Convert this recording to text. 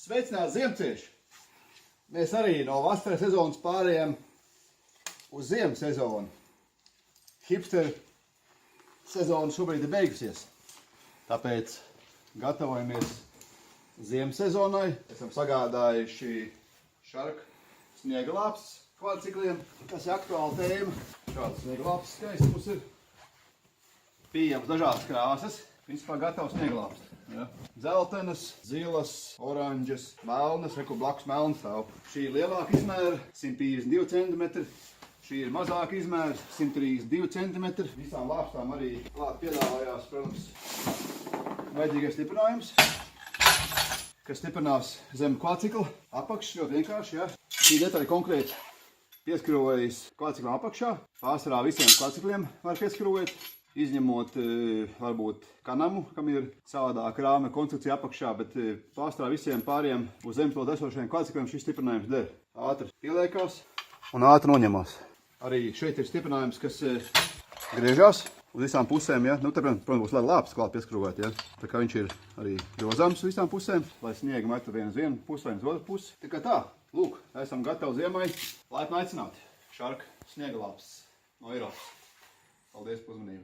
Sveicināti ziemcieši! Mēs arī no vasaras sezonas pārējām uz ziemas sezonu. Hipster sezona šobrīd ir beigusies, tāpēc gatavojamies ziemas sezonai. Esam sagādājuši šarku snieglāpstus kvadricikliem, kas ir aktuāla tēma. Šāds snieglāpsts skaists mums ir. Pieejams dažādas krāsas, principā gatavs snieglāpsts. Ja. Dzeltenas, zilas, oranžas, melnas, reku blakus melnas stāv. Šī ir lielāka izmēra, 152 cm. Šī ir mazāka izmēra, 132 cm. Visām lāpstām arī klāt piedāvājās, protams, vajadzīgais stiprinājums, kas stiprinās zem kvadricikla apakšas, ļoti vienkārši. Ja. Šī detaļa konkrēti pieskrūvējas kvadriciklam apakšā. Pārsvarā visiem kvadricikliem var pieskrūvēt. Izņemot varbūt kanamu, kam ir savādāka rāme konstrukcija apakšā, bet pārsvarā visiem pāriem uz zemes esošajiem kvadricikliem šis stiprinājums der. Ātri pieliekās un ātri noņemās. Arī šeit ir stiprinājums, kas griežās uz visām pusēm. Ja? Nu, te, protams, būs lāpsts klāt pieskrūvēt. Ja? Tā kā viņš ir arī grozāms uz visām pusēm, lai sniega metu vienu uz vienu pusi vai uz otru pusi. Tā kā tā, lūk, esam gatavi ziemai. Laipni aicināti. Šarka snieglāpsts no Eiropas. Paldies par uzmanību!